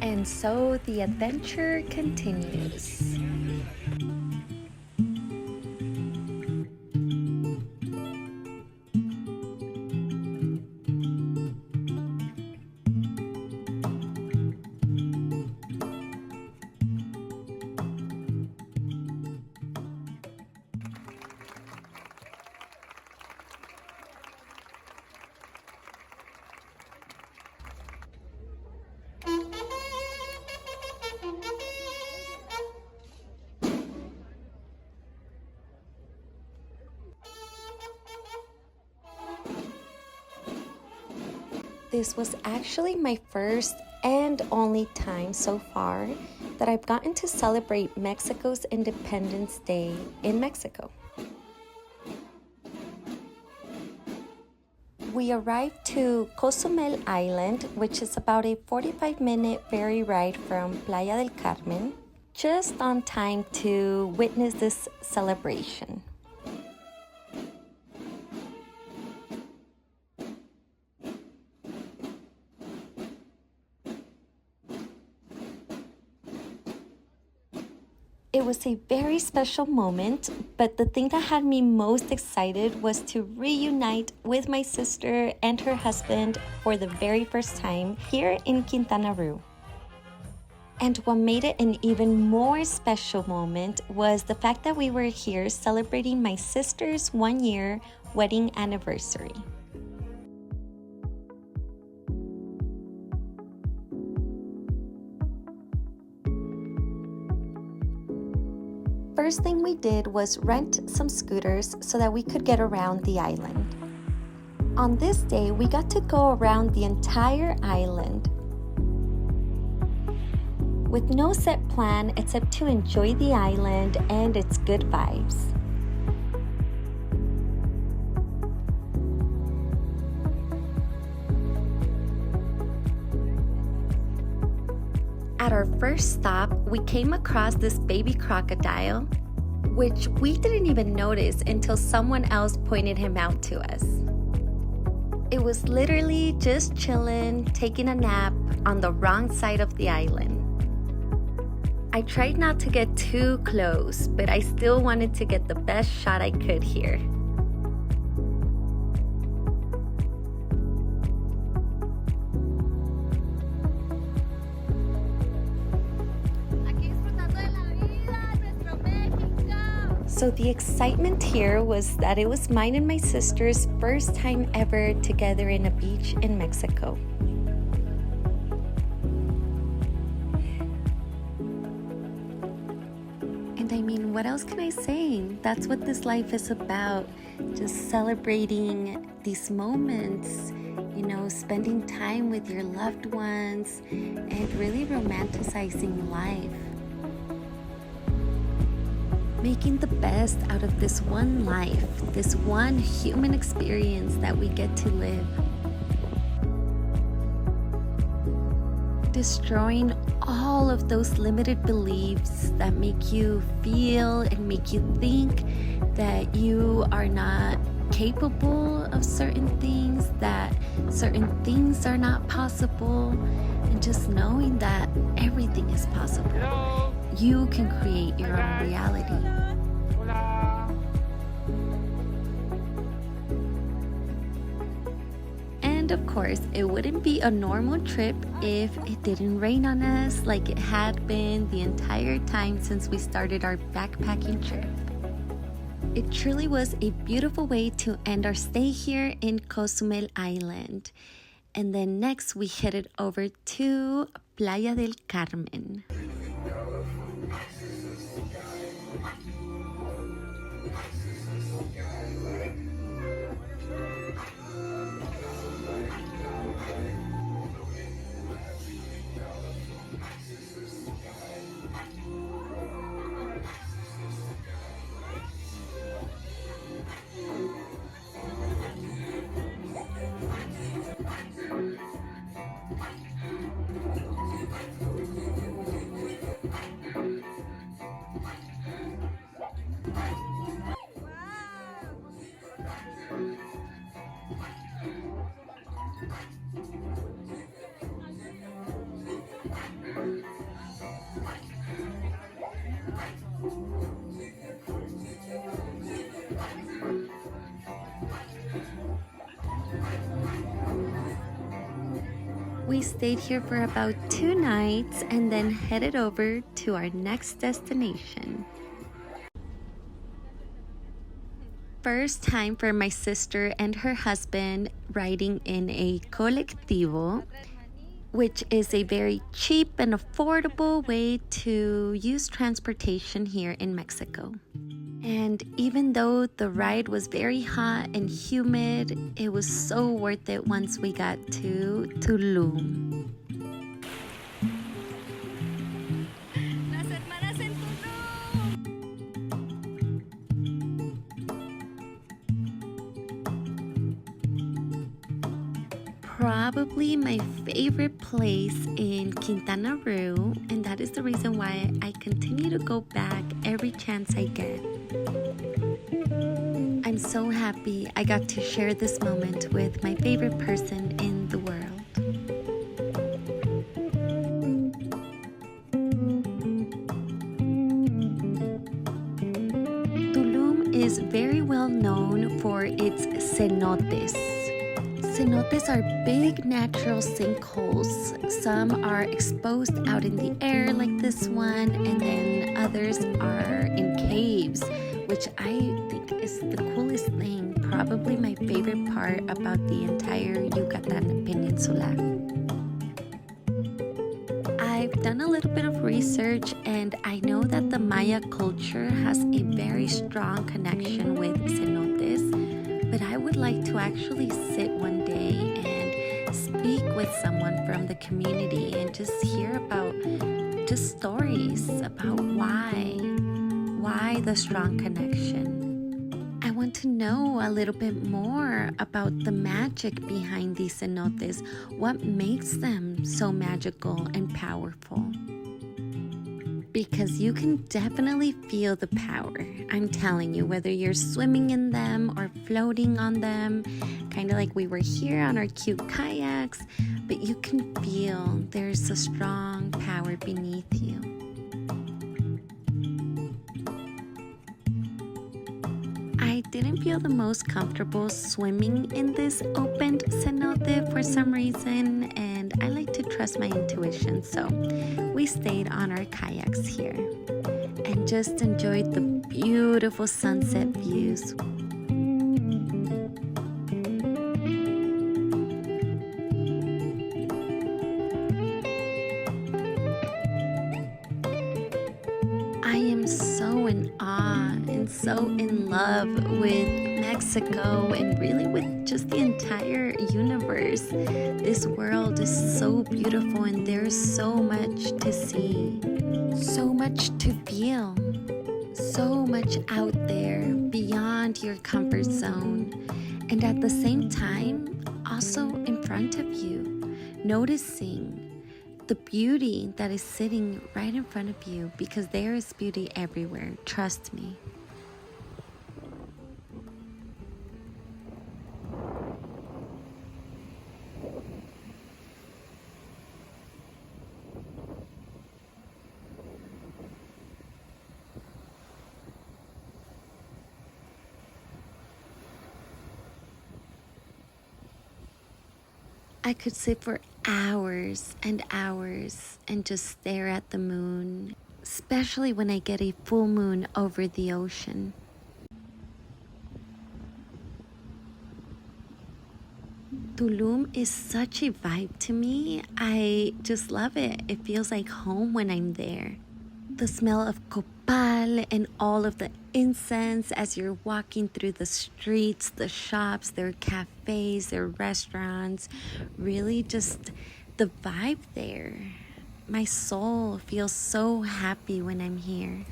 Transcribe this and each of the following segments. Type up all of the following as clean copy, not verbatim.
And so the adventure continues. This was actually my first and only time so far that I've gotten to celebrate Mexico's Independence Day in Mexico. We arrived to Cozumel Island, which is about a 45-minute ferry ride from Playa del Carmen, just on time to witness this celebration. It was a very special moment, but the thing that had me most excited was to reunite with my sister and her husband for the very first time here in Quintana Roo. And what made it an even more special moment was the fact that we were here celebrating my sister's 1-year wedding anniversary. First thing we did was rent some scooters so that we could get around the island. On this day, we got to go around the entire island with no set plan except to enjoy the island and its good vibes. At our first stop, we came across this baby crocodile, which we didn't even notice until someone else pointed him out to us. It was literally just chilling, taking a nap on the wrong side of the island. I tried not to get too close, but I still wanted to get the best shot I could here. So the excitement here was that it was mine and my sister's first time ever together in a beach in Mexico. And I mean, what else can I say? That's what this life is about. Just celebrating these moments, spending time with your loved ones and really romanticizing life. Making the best out of this one life, this one human experience that we get to live. Destroying all of those limited beliefs that make you feel and make you think that you are not capable of certain things, that certain things are not possible, and just knowing that everything is possible. You can create your own reality. And of course, it wouldn't be a normal trip if it didn't rain on us like it had been the entire time since we started our backpacking trip. It truly was a beautiful way to end our stay here in Cozumel Island. And then next we headed over to Playa del Carmen. We stayed here for about 2 nights and then headed over to our next destination. First time for my sister and her husband riding in a colectivo, which is a very cheap and affordable way to use transportation here in Mexico. And even though the ride was very hot and humid, it was so worth it once we got to Tulum. Probably my favorite place in Quintana Roo, and that is the reason why I continue to go back every chance I get. I'm so happy I got to share this moment with my favorite person in the world. Tulum is very well known for its cenotes. Cenotes are big natural sinkholes. Some are exposed out in the air like this one, and then others are in caves, which I think is the coolest thing, probably my favorite part about the entire Yucatán Peninsula. I've done a little bit of research, and I know that the Maya culture has a very strong connection with cenotes, but I would like to actually sit one day and speak with someone from the community and just hear about just stories about why the strong connection. I want to know a little bit more about the magic behind these cenotes, what makes them so magical and powerful. Because you can definitely feel the power. I'm telling you, whether you're swimming in them or floating on them, kind of like we were here on our cute kayaks, but you can feel there's a strong power beneath you. I didn't feel the most comfortable swimming in this opened cenote for some reason, and I like to trust my intuition, so we stayed on our kayaks here and just enjoyed the beautiful sunset views. I am so in awe and so in love with Mexico and really with just the entire universe. This world is so beautiful and there's so much to see, so much to feel, so much out there beyond your comfort zone, and at the same time also in front of you, noticing the beauty that is sitting right in front of you, because there is beauty everywhere, trust me. I could sit for hours and hours and just stare at the moon, especially when I get a full moon over the ocean. Tulum is such a vibe to me. I just love it. It feels like home when I'm there. The smell of copal and all of the incense as you're walking through the streets, the shops, their cafes, their restaurants, really just the vibe there. My soul feels so happy when I'm here.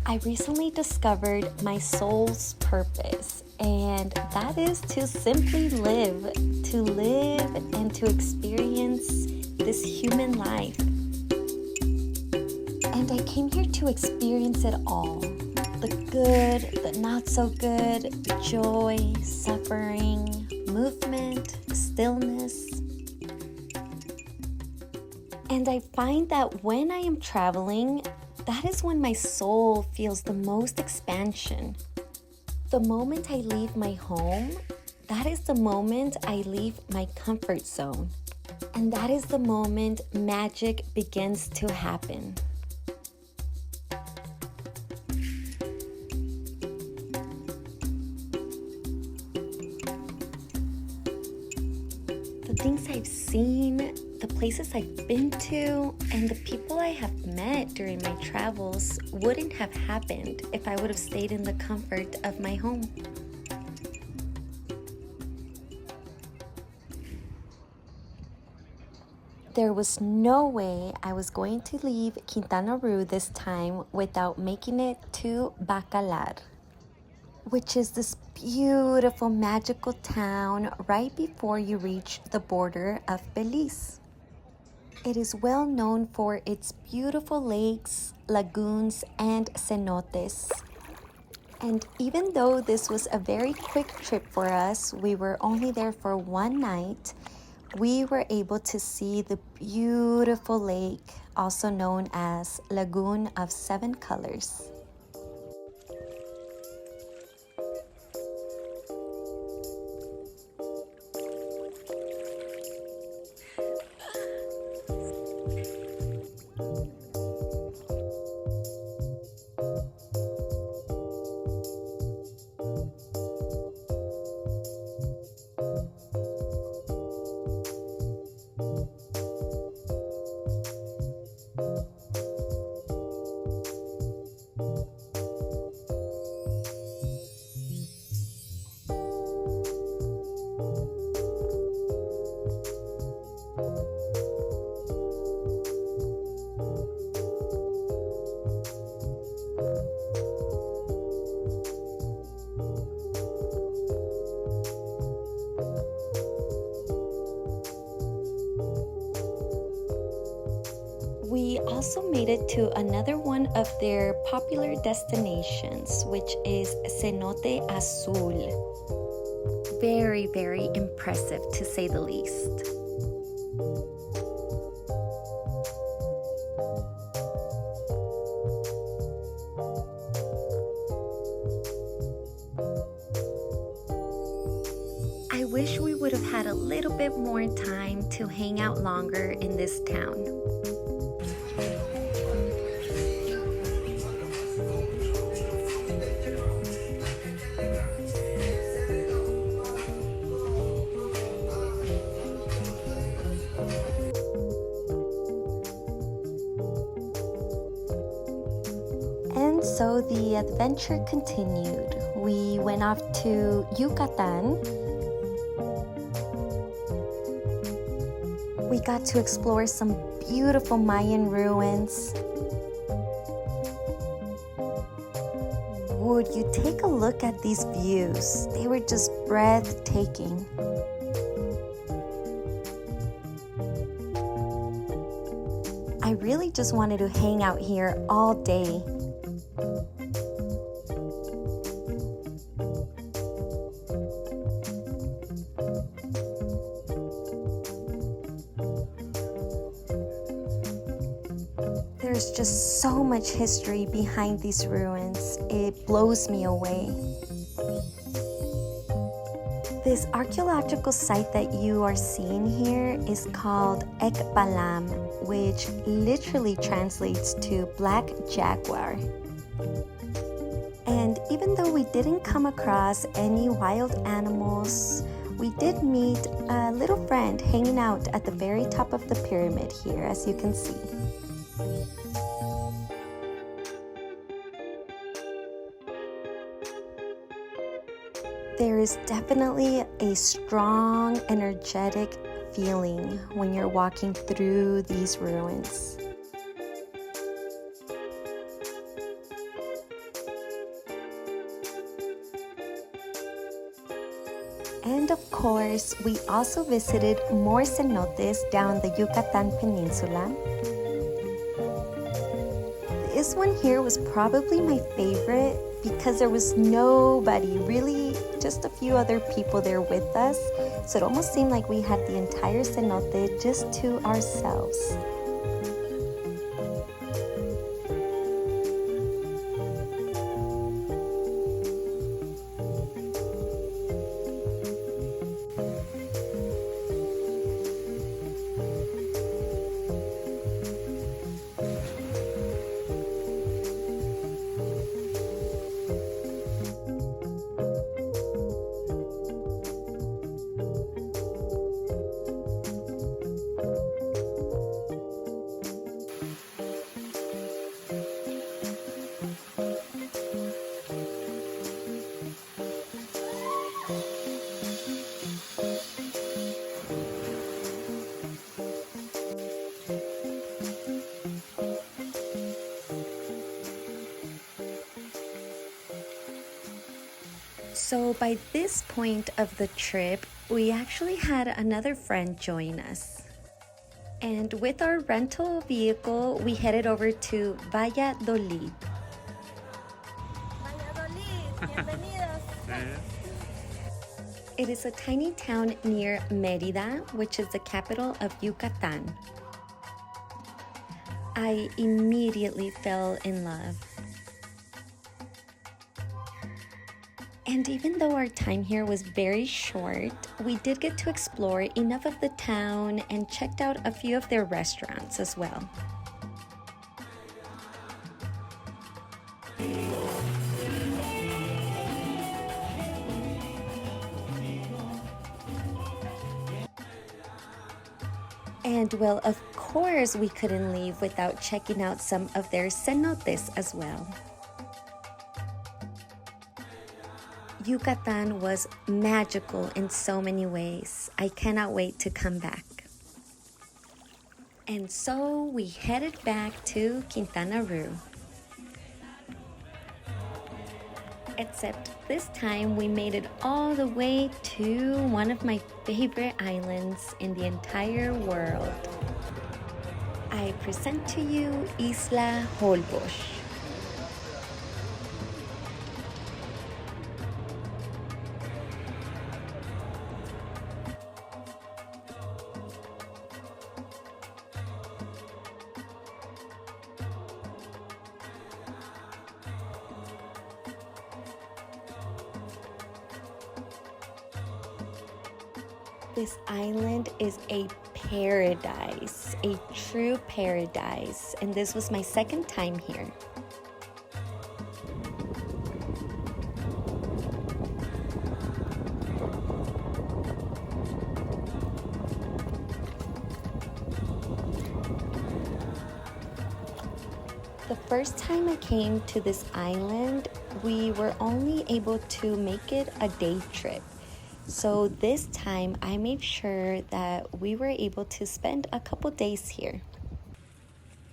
I recently discovered my soul's purpose, and that is to simply live and to experience this human life. And I came here to experience it all. The good, the not so good, joy, suffering, movement, stillness. And I find that when I am traveling, that is when my soul feels the most expansion. The moment I leave my home, that is the moment I leave my comfort zone. And that is the moment magic begins to happen. The things I've seen, the places I've been to, and the people I have met during my travels wouldn't have happened if I would have stayed in the comfort of my home. There was no way I was going to leave Quintana Roo this time without making it to Bacalar, which is this beautiful magical town right before you reach the border of Belize. It is well known for its beautiful lakes, lagoons, and cenotes. And even though this was a very quick trip for us, we were only there for one night, we were able to see the beautiful lake, also known as Lagoon of Seven Colors. We also made it to another one of their popular destinations, which is Cenote Azul. Very, very impressive to say the least. I wish we would have had a little bit more time to hang out longer in this town. And so the adventure continued. We went off to Yucatán. We got to explore some beautiful Mayan ruins. Would you take a look at these views? They were just breathtaking. I really just wanted to hang out here all day. There's just so much history behind these ruins. It blows me away. This archaeological site that you are seeing here is called Ekbalam, which literally translates to black jaguar. And even though we didn't come across any wild animals, we did meet a little friend hanging out at the very top of the pyramid here, as you can see. There is definitely a strong, energetic feeling when you're walking through these ruins. And of course, we also visited more cenotes down the Yucatán Peninsula. This one here was probably my favorite because there was nobody, really just a few other people there with us. So it almost seemed like we had the entire cenote just to ourselves. So by this point of the trip, we actually had another friend join us. And with our rental vehicle, we headed over to Valladolid. Valladolid, bienvenidos. It is a tiny town near Mérida, which is the capital of Yucatán. I immediately fell in love. And even though our time here was very short, we did get to explore enough of the town and checked out a few of their restaurants as well. And well, of course, we couldn't leave without checking out some of their cenotes as well. Yucatán was magical in so many ways. I cannot wait to come back. And so we headed back to Quintana Roo. Except this time we made it all the way to one of my favorite islands in the entire world. I present to you Isla Holbox. This island is a paradise, a true paradise, and this was my second time here. The first time I came to this island, we were only able to make it a day trip. So this time I made sure that we were able to spend a couple days here.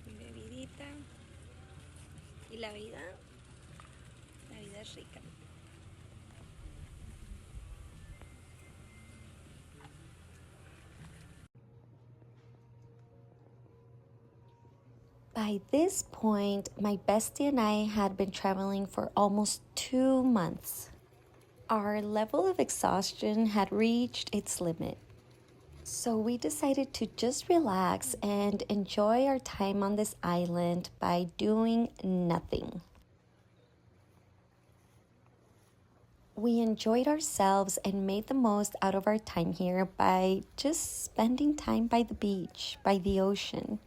Mi bebidita y la vida es rica. By this point, my bestie and I had been traveling for almost 2 months. Our level of exhaustion had reached its limit. So we decided to just relax and enjoy our time on this island by doing nothing. We enjoyed ourselves and made the most out of our time here by just spending time by the beach, by the ocean.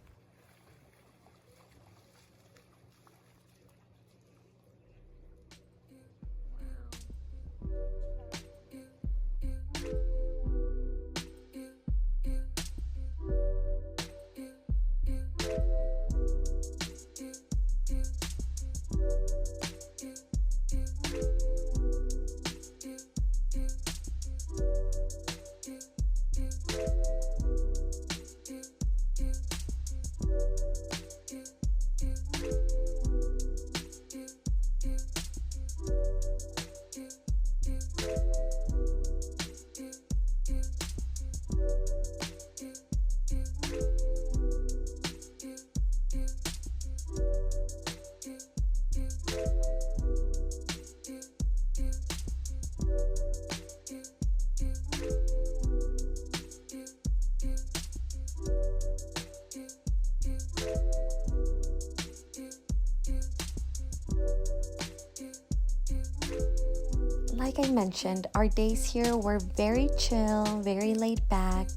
Like I mentioned, our days here were very chill, very laid back.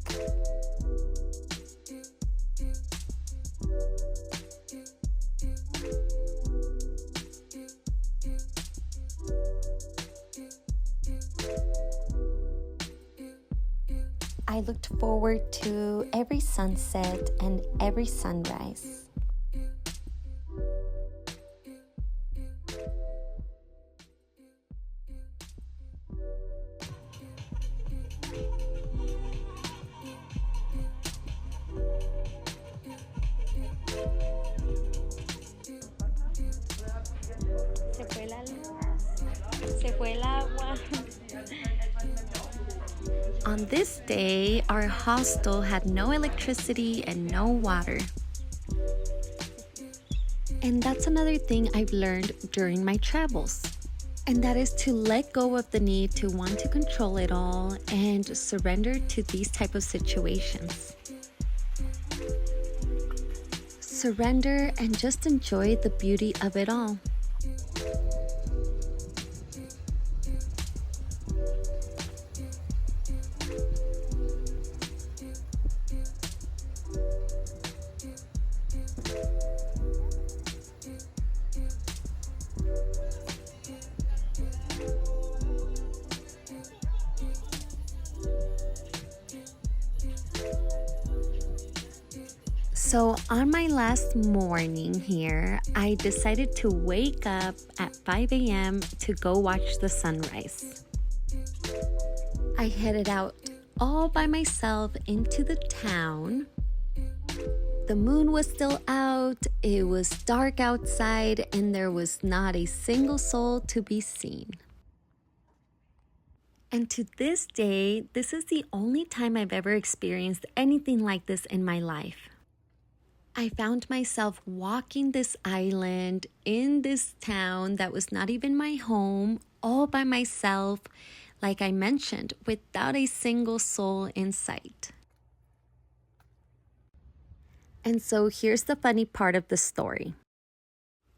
I looked forward to every sunset and every sunrise. Se fue la luz, se fue el agua. On this day, our hostel had no electricity and no water. And that's another thing I've learned during my travels. And that is to let go of the need to want to control it all and surrender to these type of situations. Surrender and just enjoy the beauty of it all. So on my last morning here, I decided to wake up at 5 a.m. to go watch the sunrise. I headed out all by myself into the town. The moon was still out, it was dark outside, and there was not a single soul to be seen. And to this day, this is the only time I've ever experienced anything like this in my life. I found myself walking this island in this town that was not even my home, all by myself, like I mentioned, without a single soul in sight. And so here's the funny part of the story.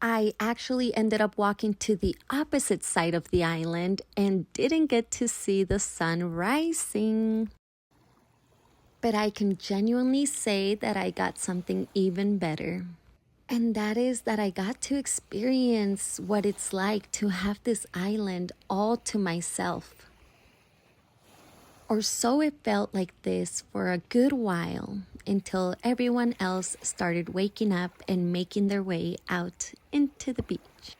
I actually ended up walking to the opposite side of the island and didn't get to see the sun rising. But I can genuinely say that I got something even better. And that is that I got to experience what it's like to have this island all to myself. Or so it felt like this for a good while until everyone else started waking up and making their way out into the beach.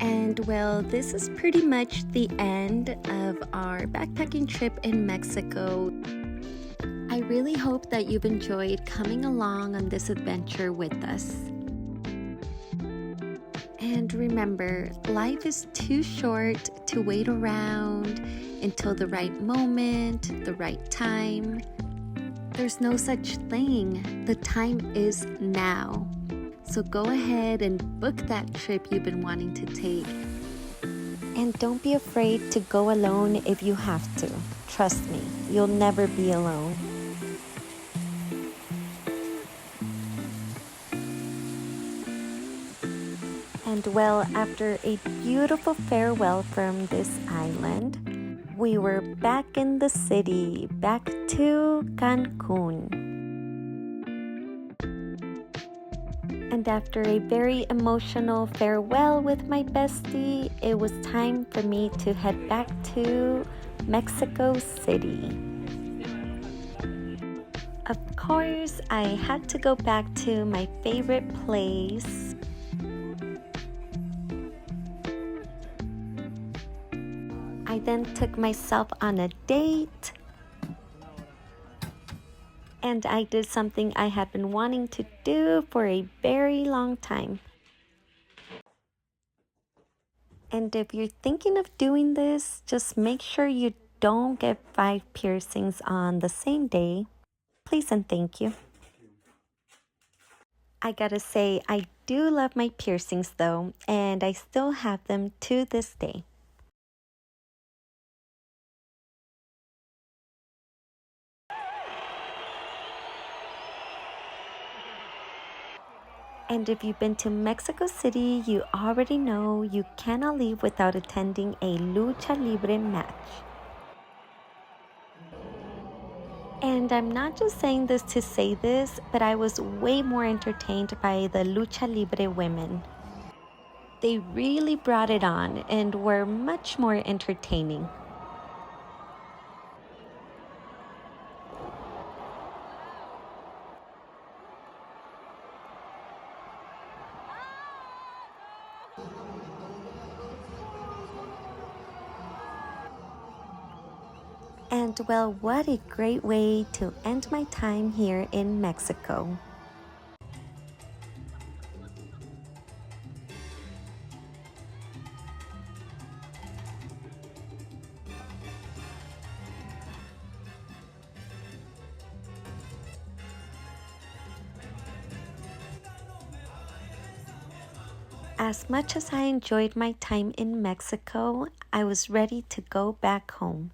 And well, this is pretty much the end of our backpacking trip in Mexico. I really hope that you've enjoyed coming along on this adventure with us. And remember, life is too short to wait around until the right moment, the right time. There's no such thing. The time is now. So go ahead and book that trip you've been wanting to take. And don't be afraid to go alone if you have to. Trust me, you'll never be alone. And well, after a beautiful farewell from this island, we were back in the city, back to Cancun. And after a very emotional farewell with my bestie, it was time for me to head back to Mexico City. Of course, I had to go back to my favorite place. I then took myself on a date. And I did something I had been wanting to do for a very long time. And if you're thinking of doing this, just make sure you don't get 5 piercings on the same day. Please and thank you. I gotta say, I do love my piercings though, and I still have them to this day. And if you've been to Mexico City, you already know you cannot leave without attending a lucha libre match. And I'm not just saying this to say this, but I was way more entertained by the lucha libre women. They really brought it on and were much more entertaining. And well, what a great way to end my time here in Mexico. As much as I enjoyed my time in Mexico, I was ready to go back home.